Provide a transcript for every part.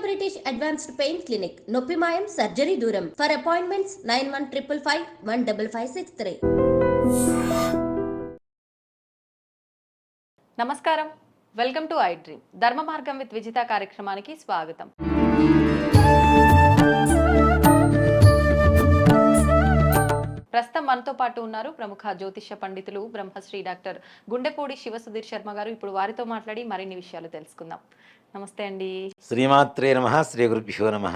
British advanced pain clinic, నొప్పి మాయం, surgery దూరం. For appointments 9155515563. నమస్కారం, వెల్కమ్ టు ఐ డ్రీమ్. ధర్మ మార్గం విత్ విజిత కార్యక్రమానికి స్వాగతం. ప్రస్తుతం మనతో పాటు ఉన్నారు ప్రముఖ జ్యోతిష్య పండితులు బ్రహ్మశ్రీ డాక్టర్ గుండెపూడి శివసుధీర్ శర్మ గారు. ఇప్పుడు వారితో మాట్లాడి మరిన్ని విషయాలు తెలుసుకుందాం. నమస్తే అండి. శ్రీమాత్రే నమః. శ్రీ గురుభ్యో నమః.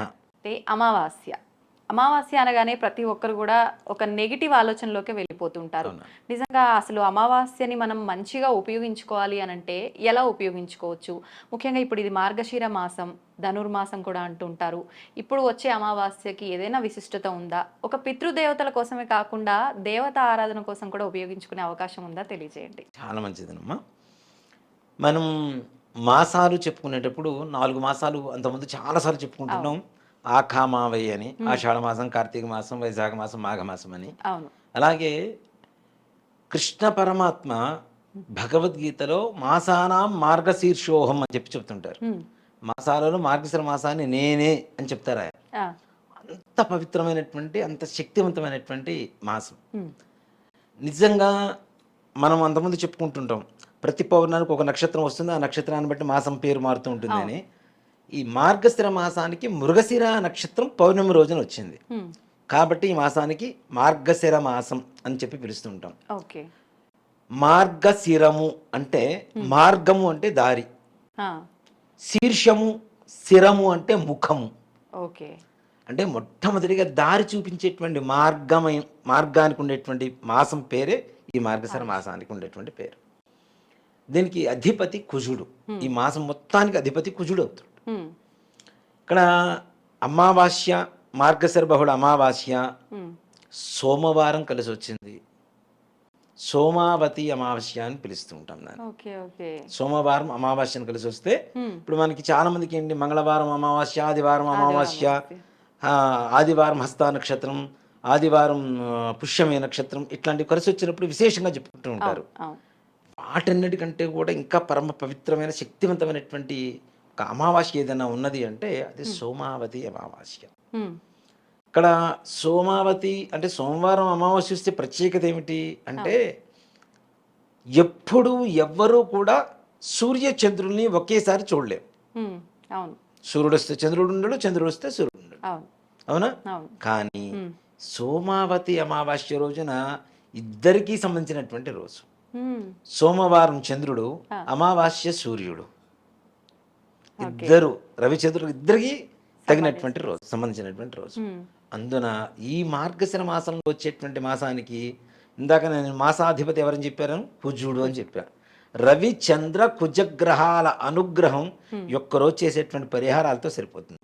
అమావాస్య అనగానే ప్రతి ఒక్కరు కూడా ఒక నెగిటివ్ ఆలోచనలోకి వెళ్ళిపోతుంటారు. నిజంగా అసలు అమావాస్యని మనం మంచిగా ఉపయోగించుకోవాలి అని అంటే ఎలా ఉపయోగించుకోవచ్చు? ముఖ్యంగా ఇప్పుడు ఇది మార్గశిర మాసం, ధనుర్మాసం కూడా అంటుంటారు. ఇప్పుడు వచ్చే అమావాస్యకి ఏదైనా విశిష్టత ఉందా? ఒక పితృదేవతల కోసమే కాకుండా దేవత ఆరాధన కోసం కూడా ఉపయోగించుకునే అవకాశం ఉందా? తెలియజేయండి. చాలా మంచిదనమ్మా. మనం మాసాలు చెప్పుకునేటప్పుడు 4 మాసాలు అంతకుముందు చాలాసార్లు చెప్పుకుంటున్నాం. ఆఖామావై అని, ఆషాఢ మాసం, కార్తీక మాసం, వైశాఖ మాసం, మాఘమాసం అని. అలాగే కృష్ణ పరమాత్మ భగవద్గీతలో మాసానాం మార్గశీర్షోహం అని చెప్తుంటారు. మాసాలలో మార్గశిర మాసాన్ని నేనే అని చెప్తారు ఆయన. అంత పవిత్రమైనటువంటి, అంత శక్తివంతమైనటువంటి మాసం. నిజంగా మనం అంతకుముందు చెప్పుకుంటుంటాం, ప్రతి పౌర్ణానికి ఒక నక్షత్రం వస్తుంది, ఆ నక్షత్రాన్ని బట్టి మాసం పేరు మారుతూ ఉంటుందని. ఈ మార్గశిర మాసానికి మృగశిర నక్షత్రం పౌర్ణమి రోజున వచ్చింది కాబట్టి ఈ మాసానికి మార్గశిర మాసం అని చెప్పి పిలుస్తుంటాం. మార్గశిరము అంటే మార్గము అంటే దారి, శీర్షము శిరము అంటే ముఖము. అంటే మొట్టమొదటిగా దారి చూపించేటువంటి మార్గానికి ఉండేటువంటి మాసం పేరే ఈ మార్గశిర మాసానికి ఉండేటువంటి పేరు. దీనికి అధిపతి కుజుడు. ఈ మాసం మొత్తానికి అధిపతి కుజుడు అవుతాడు. ఇక్కడ అమావాస్య, మార్గశిర బహుళ అమావాస్య సోమవారం కలిసి వచ్చింది. సోమావతి అమావాస్య అని పిలుస్తూ ఉంటాం దాన్ని. సోమవారం అమావాస్యను కలిసి వస్తే ఇప్పుడు మనకి చాలా మందికి ఏంటి, మంగళవారం అమావాస్య, ఆదివారం అమావాస్య, ఆదివారం హస్త నక్షత్రం, ఆదివారం పుష్యమే నక్షత్రం, ఇట్లాంటివి కలిసి వచ్చినప్పుడు విశేషంగా చెప్పుకుంటూ ఉంటారు. వాటన్నిటికంటే కూడా ఇంకా పరమ పవిత్రమైన శక్తివంతమైనటువంటి ఒక అమావాస్య ఏదైనా ఉన్నది అంటే అది సోమావతి అమావాస్య. ఇక్కడ సోమావతి అంటే సోమవారం అమావాస్య వస్తే ప్రత్యేకత ఏమిటి అంటే, ఎప్పుడు ఎవ్వరూ కూడా సూర్య చంద్రుల్ని ఒకేసారి చూడలేము. సూర్యుడు వస్తే చంద్రుడు ఉండడు, చంద్రుడు వస్తే సూర్యుడు ఉండడు, అవునా? కానీ సోమావతి అమావాస్య రోజున ఇద్దరికీ సంబంధించినటువంటి రోజు. సోమవారం చంద్రుడు, అమావాస్య సూర్యుడు, ఇద్దరు రవిచంద్రుడు ఇద్దరికి తగినటువంటి రోజు, సంబంధించినటువంటి రోజు. అందున ఈ మార్గశిర మాసంలో వచ్చేటువంటి మాసానికి ఇందాక నేను మాసాధిపతి ఎవరని చెప్పాను? కుజుడు అని చెప్పాను. రవి చంద్ర కుజగ్రహాల అనుగ్రహం ఒక్కరోజు చేసేటువంటి పరిహారాలతో సరిపోతుంది.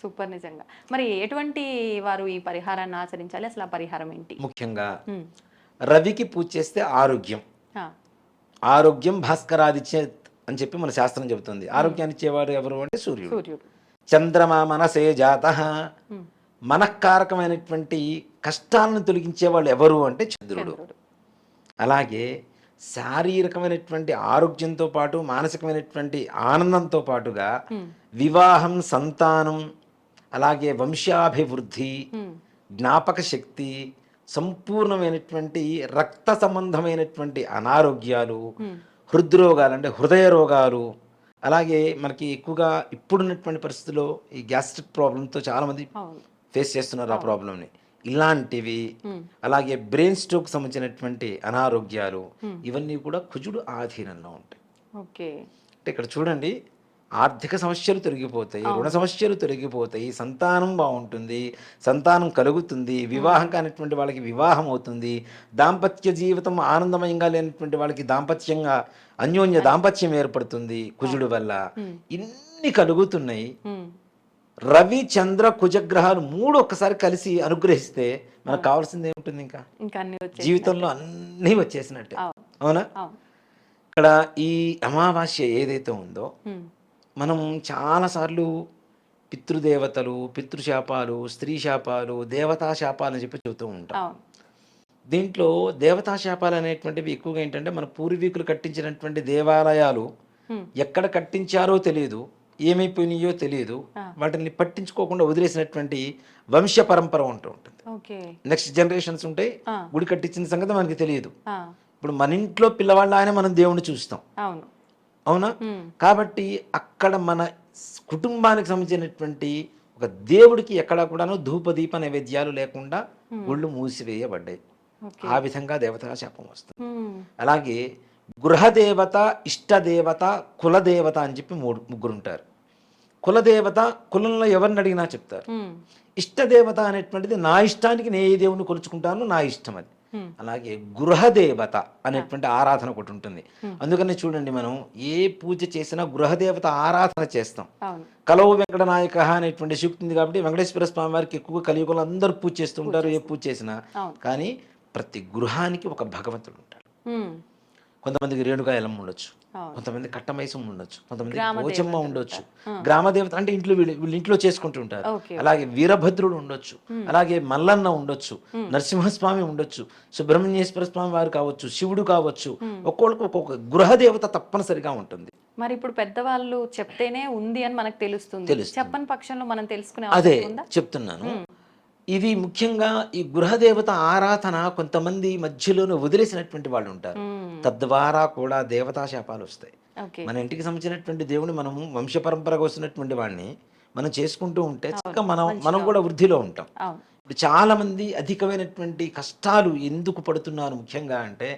సూపర్. నిజంగా మరి ఎటువంటి వారు ఈ పరిహారాన్ని ఆచరించాలి? అసలు ఆ పరిహారం ఏంటి? ముఖ్యంగా రవికి పూజ చేస్తే ఆరోగ్యం భాస్కరాదిత్య అని చెప్పి మన శాస్త్రం చెబుతుంది. ఆరోగ్యాన్ని ఇచ్చేవాడు ఎవరు అంటే సూర్యుడు. చంద్రమా మనసే జాతః, మనఃకారకమైనటువంటి కష్టాలను తొలగించేవాళ్ళు ఎవరు అంటే చంద్రుడు. అలాగే శారీరకమైనటువంటి ఆరోగ్యంతో పాటు మానసికమైనటువంటి ఆనందంతో పాటుగా వివాహం, సంతానం, అలాగే వంశాభివృద్ధి, జ్ఞాపక శక్తి, సంపూర్ణమైనటువంటి రక్త సంబంధమైనటువంటి అనారోగ్యాలు, హృద్రోగాలు అంటే హృదయ రోగాలు, అలాగే మనకి ఎక్కువగా ఇప్పుడున్నటువంటి పరిస్థితుల్లో ఈ గ్యాస్ట్రిక్ ప్రాబ్లంతో చాలామంది ఫేస్ చేస్తున్నారు ఆ ప్రాబ్లంని. ఇలాంటివి, అలాగే బ్రెయిన్ స్ట్రోక్ సంబంధించినటువంటి అనారోగ్యాలు, ఇవన్నీ కూడా కుజుడు ఆధీనంలో ఉంటాయి. అంటే ఇక్కడ చూడండి, ఆర్థిక సమస్యలు తొలగిపోతాయి, రుణ సమస్యలు తొలగిపోతాయి, సంతానం బాగుంటుంది, సంతానం కలుగుతుంది, వివాహం కానిటువంటి వాళ్ళకి వివాహం అవుతుంది, దాంపత్య జీవితం ఆనందమయంగా లేనటువంటి వాళ్ళకి దాంపత్యంగా అన్యోన్య దాంపత్యం ఏర్పడుతుంది కుజుడు వల్ల. ఇన్ని కలుగుతున్నాయి. రవి చంద్ర కుజగ్రహాలు 3 ఒక్కసారి కలిసి అనుగ్రహిస్తే మనకు కావాల్సింది ఏముంటుంది? ఇంకా జీవితంలో అన్నీ వచ్చేసినట్టే, అవునా? ఇక్కడ ఈ అమావాస్య ఏదైతే ఉందో, మనం చాలాసార్లు పితృదేవతలు, పితృశాపాలు, స్త్రీ శాపాలు, దేవతా శాపాలు అని చెప్పి చెబుతూ ఉంటాం. దీంట్లో దేవతా శాపాలు అనేటువంటివి ఎక్కువగా ఏంటంటే, మన పూర్వీకులు కట్టించినటువంటి దేవాలయాలు ఎక్కడ కట్టించారో తెలియదు, ఏమైపోయినాయో తెలియదు, ఆ. వాటిని పట్టించుకోకుండా వదిలేసినటువంటి వంశ పరంపర ఉంటూ ఉంటుంది. ఓకే. నెక్స్ట్ జనరేషన్స్ ఉంటాయి, ఆ. గుడి కట్టించిన సంగతి మనకి తెలియదు. ఆ. ఇప్పుడు మన ఇంట్లో పిల్లవాళ్ళ ఆయన మనం దేవుణ్ణి చూస్తాం, అవును. అవునా? ఉమ్. కాబట్టి అక్కడ మన కుటుంబానికి సంబంధించినటువంటి ఒక దేవుడికి ఎక్కడా కూడాను ధూపదీప నైవేద్యాలు లేకుండా గుళ్ళు మూసివేయబడ్డాయి. ఓకే. ఆ విధంగా దేవతా శాపం వస్తుంది. ఉమ్. అలాగే గృహదేవత, ఇష్టదేవత, కులదేవత అని చెప్పి ముగ్గురు ఉంటారు. కులదేవత కులంలో ఎవరిని అడిగినా చెప్తారు. ఉమ్. ఇష్టదేవత అనేటువంటిది నా ఇష్టానికి నేను ఏ దేవుని కొలుచుకుంటాను, నా ఇష్టం అది. ఉమ్. అలాగే గృహదేవత అనేటువంటి ఆరాధన ఒకటి ఉంటుంది. అందుకని చూడండి, మనం ఏ పూజ చేసినా గృహదేవత ఆరాధన చేస్తాం. అవును. కలవు వెంకట నాయక అనేటువంటి శక్తి ఉంది కాబట్టి వెంకటేశ్వర స్వామి వారికి ఎక్కువగా కలియుగంలో అందరూ పూజ చేస్తూ ఉంటారు, ఏ పూజ చేసినా. అవును. కానీ ప్రతి గృహానికి ఒక భగవంతుడు ఉంటాడు. ఉమ్. కొంతమందికి రేణుగా ఎల్లమ్మ ఉండొచ్చు, అవును. కొంతమంది కట్టమైసం ఉండొచ్చు, కొంతమంది గ్రామ పోచమ్మ దేవతలు ఉండొచ్చు. ఉంటారు. గ్రామదేవత అంటే ఇంట్లో వీళ్ళు ఇంట్లో చేసుకుంటూ ఉంటారు. ఓకే. అలాగే వీరభద్రుడు ఉండొచ్చు, అలాగే మల్లన్న ఉండొచ్చు, నరసింహస్వామి ఉండొచ్చు, సుబ్రహ్మణ్యేశ్వర స్వామి వారు కావచ్చు, శివుడు కావచ్చు. ఒక్కొక్కరికి ఒక్కొక్క గృహదేవత తప్పనిసరిగా ఉంటుంది. మరి ఇప్పుడు పెద్దవాళ్ళు చెప్తేనే ఉంది అని మనకు తెలుస్తుంది. చెప్పని పక్షంలో మనం తెలుసుకునే అదే అవకాశం ఉందా? చెప్తున్నాను. ఇది ముఖ్యంగా ఈ గృహదేవత ఆరాధన కొంతమంది మధ్యలోనే వదిలేసినటువంటి వాళ్ళు ఉంటారు. తద్వారా కూడా దేవతా శాపాలు వస్తాయి. ఓకే. మన ఇంటికి సంబంధించినటువంటి దేవుని మనము వంశ పరంపరగా వస్తున్నటువంటి వాడిని మనం చేసుకుంటూ ఉంటే చక్కగా మనం కూడా వృద్ధిలో ఉంటాం. అవును. ఇప్పుడు చాలా మంది అధికమైనటువంటి కష్టాలు ఎందుకు పడుతున్నారు ముఖ్యంగా అంటే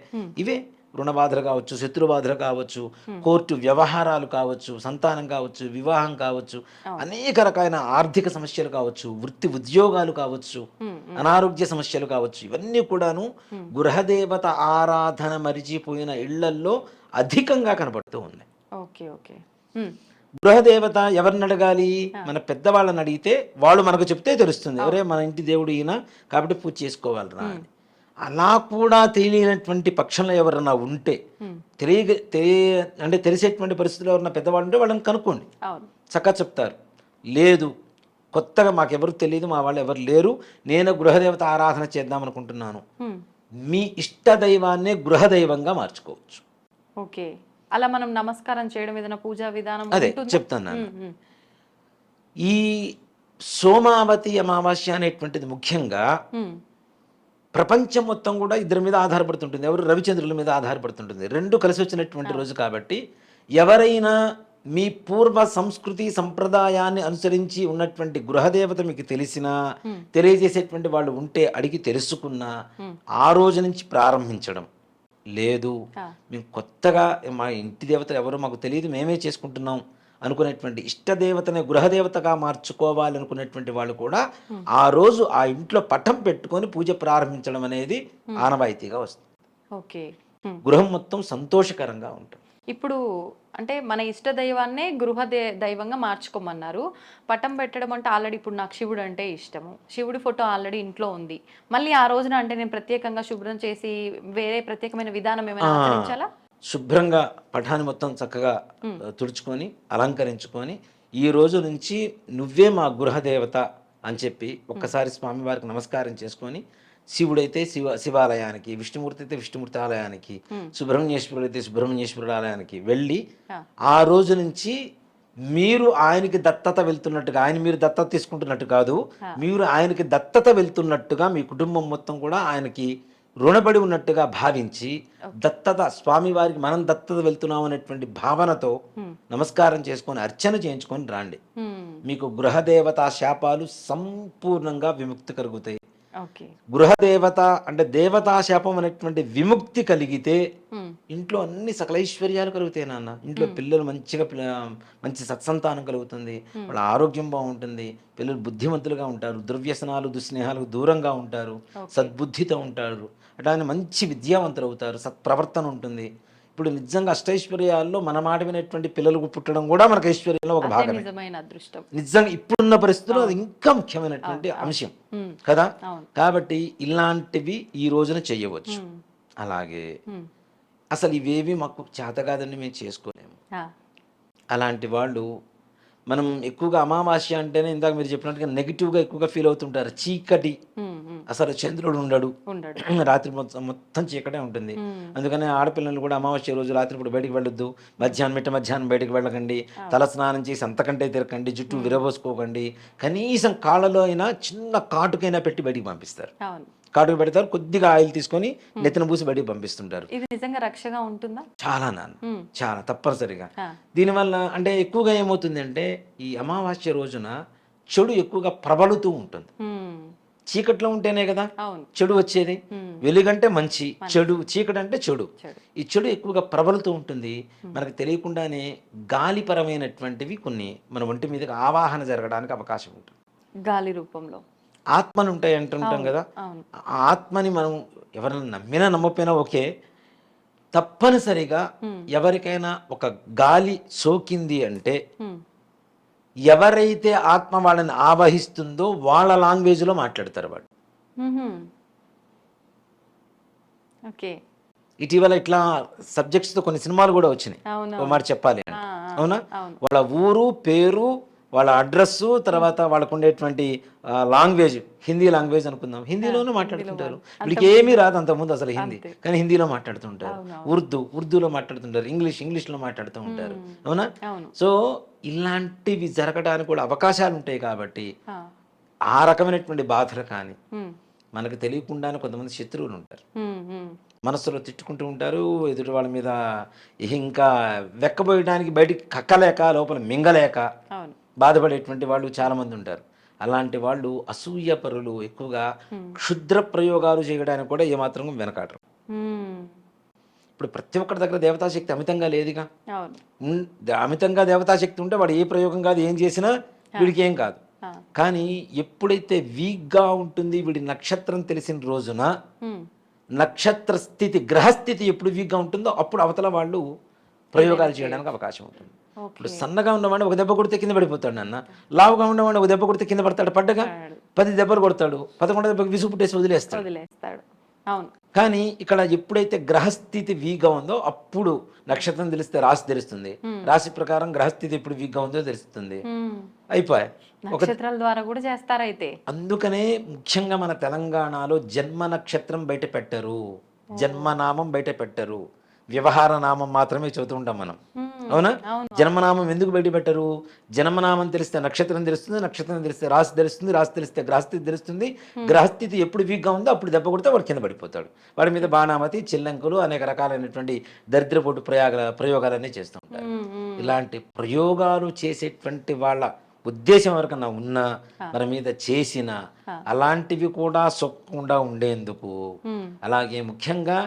ఇవే రుణ బాధలు కావచ్చు, శత్రు బాధలు కావచ్చు, కోర్టు వ్యవహారాలు కావచ్చు, సంతానం కావచ్చు, వివాహం కావచ్చు, అనేక రకాలైన ఆర్థిక సమస్యలు కావచ్చు, వృత్తి ఉద్యోగాలు కావచ్చు, అనారోగ్య సమస్యలు కావచ్చు. ఇవన్నీ కూడాను గృహదేవత ఆరాధన మరిచిపోయిన ఇళ్లల్లో అధికంగా కనపడుతూ ఉన్నాయి. ఓకే. ఓకే. గృహదేవత ఎవరిని అడగాలి? మన పెద్దవాళ్ళని అడిగితే వాళ్ళు మనకు చెప్తే తెలుస్తుంది, ఎవరే మన ఇంటి దేవుడు ఈయన కాబట్టి పూజ చేసుకోవాలరా అని. అలా కూడా తెలియనటువంటి పక్షంలో ఎవరన్నా ఉంటే అంటే తెలిసేటువంటి పరిస్థితుల్లో ఎవరన్నా పెద్దవాళ్ళు ఉంటే వాళ్ళని కనుక్కోండి, చక్కగా చెప్తారు. లేదు కొత్తగా మాకెవరు తెలియదు, మా వాళ్ళు ఎవరు లేరు, నేను గృహదేవత ఆరాధన చేద్దాం అనుకుంటున్నాను, మీ ఇష్ట దైవాన్నే గృహదైవంగా మార్చుకోవచ్చు. ఓకే. అలా మనం నమస్కారం చేయడం ఏదైనా పూజా విధానం అదే చెప్తాను. ఈ సోమావతి అమావాస్య అనేటువంటిది ముఖ్యంగా ప్రపంచం మొత్తం కూడా ఇద్దరి మీద ఆధారపడుతుంటుంది. ఎవరు? రవిచంద్రుల మీద ఆధారపడుతుంటుంది. రెండు కలిసి వచ్చినటువంటి రోజు కాబట్టి ఎవరైనా మీ పూర్వ సంస్కృతి సంప్రదాయాన్ని అనుసరించి ఉన్నటువంటి గృహదేవత మీకు తెలిసినా తెలియజేసేటువంటి వాళ్ళు ఉంటే అడిగి తెలుసుకున్నా ఆ రోజు నుంచి ప్రారంభించడం. లేదు మేము కొత్తగా మా ఇంటి దేవత ఎవరో మాకు తెలియదు, మేమే చేసుకుంటున్నాం అనుకునేటువంటి ఇష్టదేవతని గృహదేవతగా మార్చుకోవాలనుకునేటువంటి వాళ్ళు కూడా ఆ రోజు ఆ ఇంట్లో పటం పెట్టుకొని పూజ ప్రారంభించడం అనేది ఆనవాయితీగా వస్తుంది. ఓకే. గృహం మొత్తం సంతోషకరంగా ఉంటుంది. ఇప్పుడు అంటే మన ఇష్ట దైవాన్నే దైవంగా మార్చుకోమన్నారు. పటం పెట్టడం అంటే ఆల్రెడీ ఇప్పుడు నాకు శివుడు అంటే ఇష్టము, శివుడి ఫోటో ఆల్రెడీ ఇంట్లో ఉంది, మళ్ళీ ఆ రోజున అంటే నేను ప్రత్యేకంగా శుభ్రం చేసి వేరే ప్రత్యేకమైన విధానం ఏమైనా ఆచరించాలా? శుభ్రంగా పటాన్ని మొత్తం చక్కగా తుడుచుకొని అలంకరించుకొని ఈ రోజు నుంచి నువ్వే మా గృహదేవత అని చెప్పి ఒక్కసారి స్వామివారికి నమస్కారం చేసుకొని, శివుడైతే శివాలయానికి, విష్ణుమూర్తి అయితే విష్ణుమూర్తి ఆలయానికి, సుబ్రహ్మణ్యేశ్వరుడు అయితే సుబ్రహ్మణ్యేశ్వరుడు ఆలయానికి వెళ్ళి ఆ రోజు నుంచి మీరు ఆయనకి దత్తత వెళ్తున్నట్టుగా, ఆయన మీరు దత్తత తీసుకుంటున్నట్టు కాదు, మీరు ఆయనకి దత్తత వెళ్తున్నట్టుగా మీ కుటుంబం మొత్తం కూడా ఆయనకి రుణపడి ఉన్నట్టుగా భావించి దత్తత స్వామివారికి మనం దత్తత వెళ్తున్నాం అనేటువంటి భావనతో నమస్కారం చేసుకొని అర్చన చేయించుకొని రాండి. మీకు గృహదేవతా శాపాలు సంపూర్ణంగా విముక్తి కలుగుతాయి. గృహదేవత అంటే దేవతా శాపం అనేటువంటి విముక్తి కలిగితే ఇంట్లో అన్ని సకల ఐశ్వర్యాలు కలుగుతాయి నాన్న. ఇంట్లో పిల్లలు మంచి సత్సంతానం కలుగుతుంది, వాళ్ళ ఆరోగ్యం బాగుంటుంది, పిల్లలు బుద్ధిమంతులుగా ఉంటారు, దుర్వ్యసనాలు దుస్నేహాలకు దూరంగా ఉంటారు, సద్బుద్ధితో ఉంటారు, అట్లానే మంచి విద్యావంతులు అవుతారు, సత్ప్రవర్తన ఉంటుంది. ఇప్పుడు నిజంగా అష్టైశ్వర్యాల్లో మన మాట వినేటువంటి పిల్లలు పుట్టడం కూడా మనకు ఐశ్వర్యంలో ఒక భాగమే. నిజంగా ఇప్పుడున్న పరిస్థితుల్లో అది ఇంకా ముఖ్యమైనటువంటి అంశం కదా. కాబట్టి ఇలాంటివి ఈ రోజున చెయ్యవచ్చు. అలాగే అసలు ఇవేవి మాకు చేత కాదని మేము చేసుకోలేము అలాంటి వాళ్ళు మనం ఎక్కువగా అమావాస్య అంటేనే ఇందాక మీరు చెప్పినట్టుగా నెగిటివ్గా ఎక్కువగా ఫీల్ అవుతుంటారు. చీకటి, అసలు చంద్రుడు ఉండడు, రాత్రి మొత్తం చీకటే ఉంటుంది. అందుకని ఆడపిల్లలు కూడా అమావాస్య రోజు రాత్రిపూట బయటికి వెళ్ళొద్దు, మధ్యాహ్నం బయటికి వెళ్ళకండి, తల స్నానం చేసి అంతకంటే తిరగండి, జుట్టు విరబోసుకోకండి, కనీసం కాళ్ళలో అయినా చిన్న కాటుకైనా పెట్టి బయటికి పంపిస్తారు. కాటుకు పెడతారు, కొద్దిగా ఆయిల్ తీసుకొని నెత్తిన పూసి బయటికి పంపిస్తుంటారు. ఇది నిజంగా రక్షగా ఉంటుందా? చాలా చాలా తప్పనిసరిగా. దీనివల్ల అంటే ఎక్కువగా ఏమవుతుంది అంటే ఈ అమావాస్య రోజున చెడు ఎక్కువగా ప్రబలుతూ ఉంటుంది. చీకట్లో ఉంటేనే కదా చెడు వచ్చేది. వెలుగంటే మంచి, చెడు చీకటి అంటే చెడు. ఈ చెడు ఎక్కువగా ప్రబలుతూ ఉంటుంది. మనకు తెలియకుండానే గాలిపరమైనటువంటివి కొన్ని మన ఒంటి మీదకి ఆవాహన జరగడానికి అవకాశం ఉంటుంది. గాలి రూపంలో ఆత్మలు ఉంటాయి అంటుంటాం కదా. ఆ ఆత్మని మనం ఎవరైనా నమ్మినా నమ్మపోయినా ఓకే, తప్పనిసరిగా ఎవరికైనా ఒక గాలి సోకింది అంటే ఎవరైతే ఆత్మ వాళ్ళని ఆవహిస్తుందో వాళ్ళ లాంగ్వేజ్లో మాట్లాడతారు వాళ్ళు. ఇటీవల ఇట్లా సబ్జెక్ట్స్తో కొన్ని సినిమాలు కూడా వచ్చినాయి. ఓ మాట చెప్పాలి అంటే, అవునా, వాళ్ళ ఊరు పేరు, వాళ్ళ అడ్రస్సు, తర్వాత వాళ్ళకు ఉండేటువంటి లాంగ్వేజ్, హిందీ లాంగ్వేజ్ అనుకుందాం, హిందీలోనే మాట్లాడుతుంటారు. వీళ్ళకి ఏమీ రాదు అంతకుముందు అసలు హిందీ, కానీ హిందీలో మాట్లాడుతుంటారు. ఉర్దూలో మాట్లాడుతుంటారు, ఇంగ్లీష్లో మాట్లాడుతూ ఉంటారు. అవునా? సో ఇలాంటివి జరగడానికి కూడా అవకాశాలు ఉంటాయి. కాబట్టి ఆ రకమైనటువంటి బాధలు కానీ మనకు తెలియకుండానే కొంతమంది శత్రువులు ఉంటారు, మనసులో తిట్టుకుంటూ ఉంటారు, ఎదుటి వాళ్ళ మీద ఇంకా వెక్కబోయడానికి బయటికి కక్కలేక లోపల మింగలేక బాధపడేటువంటి వాళ్ళు చాలామంది ఉంటారు. అలాంటి వాళ్ళు అసూయపరులు ఎక్కువగా క్షుద్ర ప్రయోగాలు చేయడానికి కూడా ఏమాత్రం వెనకాడరు. ఇప్పుడు ప్రతి ఒక్కరి దగ్గర దేవతాశక్తి అమితంగా లేదుగా. అమితంగా దేవతాశక్తి ఉంటే వాడు ఏ ప్రయోగం కాదు, ఏం చేసినా వీడికి ఏం కాదు. కానీ ఎప్పుడైతే వీక్గా ఉంటుంది, వీడి నక్షత్రం తెలిసిన రోజున నక్షత్ర స్థితి, గ్రహస్థితి ఎప్పుడు వీక్గా ఉంటుందో అప్పుడు అవతల వాళ్ళు ప్రయోగాలు చేయడానికి అవకాశం ఉంటుంది. ఇప్పుడు సన్నగా ఉన్నవాడిని ఒక దెబ్బ కొడితే కింద పడిపోతాడు అన్న, లావుగా ఉన్నవాడిని ఒక దెబ్బ కొడితే కింద పడతాడు, పడ్డగా 10 దెబ్బలు కొడతాడు, 11 దెబ్బకి విసుగు పుట్టేసి వదిలేస్తాడు. కానీ ఇక్కడ ఎప్పుడైతే గ్రహస్థితి వీక్గా ఉందో అప్పుడు నక్షత్రం తెలిస్తే రాశి తెలుస్తుంది, రాశి ప్రకారం గ్రహస్థితి ఎప్పుడు వీక్గా ఉందో తెలుస్తుంది, అయిపోయాయి. నక్షత్రాల ద్వారా కూడా చేస్తారైతే. అందుకనే ముఖ్యంగా మన తెలంగాణలో జన్మ నక్షత్రం బయట పెట్టరు, జన్మనామం బయట పెట్టరు, వ్యవహార నామం మాత్రమే చదువుతూ ఉంటాం మనం. అవునా? జన్మనామం ఎందుకు బయట పెట్టరు? జన్మనామం తెలిస్తే నక్షత్రం తెలుస్తుంది, నక్షత్రం తెలిస్తే రాశి తెలుస్తుంది, రాశి తెలిస్తే గ్రహస్థితి తెలుస్తుంది. గ్రహస్థితి ఎప్పుడు వీక్గా ఉందో అప్పుడు దెబ్బ కొడితే వాడు కింద పడిపోతాడు. వాడి మీద బాణామతి, చిల్లంకులు, అనేక రకాలైనటువంటి దరిద్రపోటు ప్రయోగాలన్నీ చేస్తూ ఉంటారు. ఇలాంటి ప్రయోగాలు చేసేటువంటి వాళ్ళ ఉద్దేశం ఎవరికన్నా ఉన్నా, మన మీద చేసిన అలాంటివి కూడా సొక్కకుండా ఉండేందుకు, అలాగే ముఖ్యంగా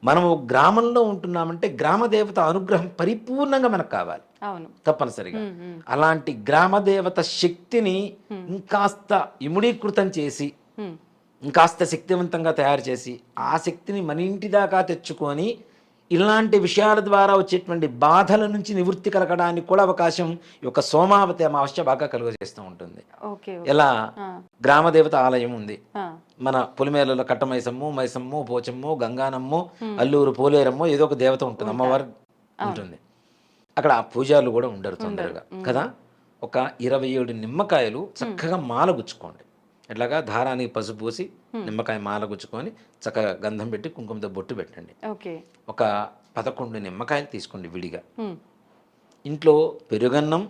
మనము గ్రామంలో ఉంటున్నామంటే గ్రామ దేవత అనుగ్రహం పరిపూర్ణంగా మనకు కావాలి తప్పనిసరిగా. అలాంటి గ్రామ దేవత శక్తిని ఇంకాస్త ఇముడీకృతం చేసి, ఇంకాస్త శక్తివంతంగా తయారు చేసి, ఆ శక్తిని మన ఇంటి దాకా తెచ్చుకొని ఇలాంటి విషయాల ద్వారా వచ్చేటువంటి బాధల నుంచి నివృత్తి కలగడానికి కూడా అవకాశం ఈ యొక్క సోమావతి అమావాస్య బాగా కలుగజేస్తూ ఉంటుంది. ఎలా గ్రామదేవత ఆలయం ఉంది మన పొలిమేరలో, కట్టమైసమ్ము, మైసమ్ము, పోచమ్ము, గంగానమ్ము, అల్లూరు పోలేరమ్ము, ఏదో ఒక దేవత ఉంటుంది, అమ్మవారు ఉంటుంది. అక్కడ ఆ పూజారులు కూడా ఉండరు తొందరగా కదా. ఒక 27 నిమ్మకాయలు చక్కగా మాల గుచ్చుకోండి. ఇట్లాగా దారానికి పసుపు పూసి నిమ్మకాయ మాల గుచ్చుకొని చక్కగా గంధం పెట్టి కుంకుమతో బొట్టు పెట్టండి. ఒక 11 నిమ్మకాయలు తీసుకోండి విడిగా. ఇంట్లో పెరుగన్నం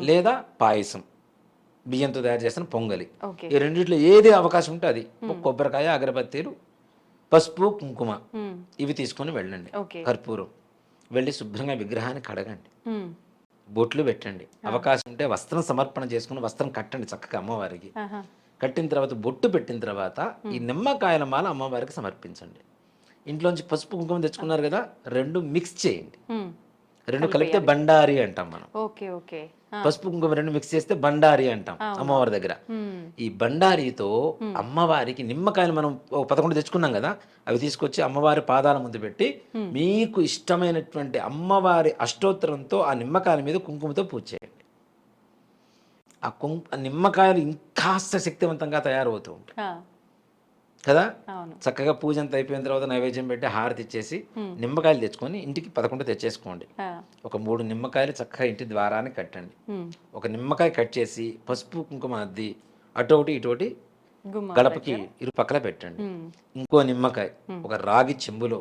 లేదా పాయసం, బియ్యంతో తయారు చేసిన పొంగలి, ఈ రెండిట్లో ఏది అవకాశం ఉంటే అది, కొబ్బరికాయ, అగరబత్తీలు, పసుపు, కుంకుమ ఇవి తీసుకొని వెళ్ళండి. కర్పూరం వెళ్ళి శుభ్రంగా విగ్రహాన్ని కడగండి, బొట్లు పెట్టండి. అవకాశం ఉంటే వస్త్రం సమర్పణ చేసుకుని వస్త్రం కట్టండి చక్కగా అమ్మవారికి. కట్టిన తర్వాత బొట్టు పెట్టిన తర్వాత ఈ నిమ్మకాయల మాల అమ్మవారికి సమర్పించండి. ఇంట్లోంచి పసుపు కుంకుమ తెచ్చుకున్నారు కదా, 2 మిక్స్ చేయండి. 2 కలిపితే బండారి అంటాం మనం. పసుపు కుంకుమ 2 మిక్స్ చేస్తే బండారి అంటాం అమ్మవారి దగ్గర. ఈ బండారితో అమ్మవారికి నిమ్మకాయలు మనం 11 తెచ్చుకున్నాం కదా, అవి తీసుకొచ్చి అమ్మవారి పాదాల ముందు పెట్టి మీకు ఇష్టమైనటువంటి అమ్మవారి అష్టోత్తరంతో ఆ నిమ్మకాయల మీద కుంకుమతో పూజ చేయండి. ఆ నిమ్మకాయలు ఇంకాస్త శక్తివంతంగా తయారవుతూ ఉంటాయి. కదా. అవును. చక్కగా పూజ అంతా అయిపోయిన తర్వాత నైవేద్యం పెట్టి హారతి ఇచ్చేసి నిమ్మకాయలు తెచ్చుకొని ఇంటికి 11 తెచ్చేసుకోండి. ఒక 3 నిమ్మకాయలు చక్కగా ఇంటి ద్వారాన్ని కట్టండి. ఒక నిమ్మకాయ కట్ చేసి పసుపు కుంకుమ అద్ది అటొకటి ఇటొకటి గడపకి ఇరు పక్కల పెట్టండి. ఇంకో నిమ్మకాయ ఒక రాగి చెంబులో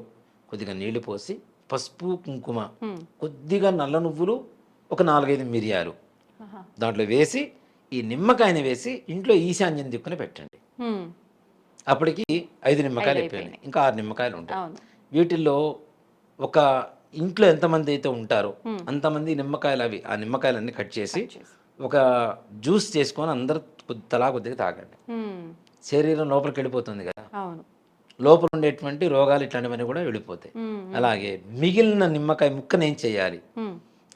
కొద్దిగా నీళ్లు పోసి పసుపు కుంకుమ కొద్దిగా నల్ల నువ్వులు ఒక 4-5 మిరియాలు దాంట్లో వేసి ఈ నిమ్మకాయని వేసి ఇంట్లో ఈశాన్యం దిక్కున పెట్టండి. అప్పటికి 5 నిమ్మకాయలు అయిపోయినాయి. ఇంకా 6 నిమ్మకాయలు ఉంటాయి. వీటిల్లో ఒక ఇంట్లో ఎంతమంది అయితే ఉంటారో అంతమంది నిమ్మకాయలు ఆ నిమ్మకాయలన్నీ కట్ చేసి ఒక జ్యూస్ చేసుకొని అందరు తలా కొద్దిగా తాగండి. శరీరం లోపలికి వెళ్ళిపోతుంది కదా, లోపల ఉండేటువంటి రోగాలు ఇట్లాంటివన్నీ కూడా వెళ్ళిపోతాయి. అలాగే మిగిలిన నిమ్మకాయ ముక్కను ఏం చేయాలి,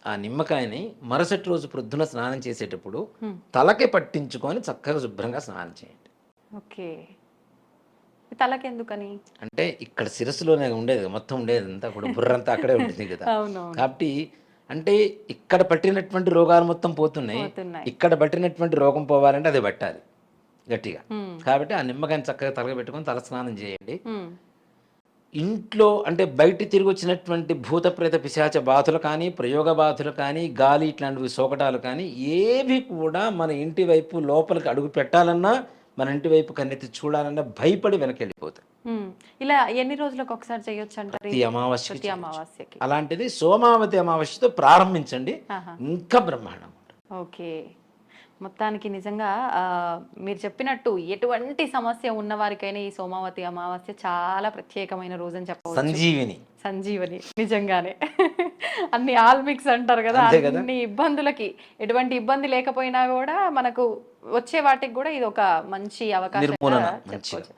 ఆ నిమ్మకాయని మరుసటి రోజు ప్రొద్దున స్నానం చేసేటప్పుడు తలకి పట్టించుకొని చక్కగా శుభ్రంగా స్నానం చేయండి. ఓకే, తలకి ఎందుకని అంటే ఇక్కడ శిరస్సులోనే ఉండేది మొత్తం ఉండేది అంతా కూడా బుర్రంతా అక్కడే ఉంటుంది కదా. కాబట్టి అంటే ఇక్కడ పట్టినటువంటి రోగాలు మొత్తం పోతున్నాయి, ఇక్కడ పట్టినటువంటి రోగం పోవాలంటే అది పట్టాలి గట్టిగా. కాబట్టి ఆ నిమ్మకాయని చక్కగా తలగ పెట్టుకొని తల స్నానం చేయండి. ఇంట్లో అంటే బయట తిరిగి వచ్చినటువంటి భూత ప్రేత పిశాచ బాధలు కానీ ప్రయోగ బాధలు కానీ గాలి ఇట్లాంటివి సోకటాలు కానీ ఏవి కూడా మన ఇంటి వైపు లోపలికి అడుగు పెట్టాలన్నా మన ఇంటి వైపు కన్నెత్తి చూడాలన్నా భయపడి వెనక్కి వెళ్ళిపోతాయి. ఇలా ఎన్ని రోజులకు ఒకసారి చేయొచ్చు అంటారు? ప్రతి అమావాస్యకి. అలాంటిది సోమావతి అమావాస్యతో ప్రారంభించండి, ఇంకా బ్రహ్మాండం. ఓకే, మొత్తానికి నిజంగా మీరు చెప్పినట్టు ఎటువంటి సమస్య ఉన్న వారికైనా ఈ సోమావతి అమావాస్య చాలా ప్రత్యేకమైన రోజు అని చెప్పవచ్చు. సంజీవని నిజంగానే. అన్ని ఆల్మిక్స్ అంటారు కదా, అన్ని ఇబ్బందులకి ఎటువంటి ఇబ్బంది లేకపోయినా కూడా మనకు వచ్చే వాటికి కూడా ఇది ఒక మంచి అవకాశం చెప్పవచ్చు.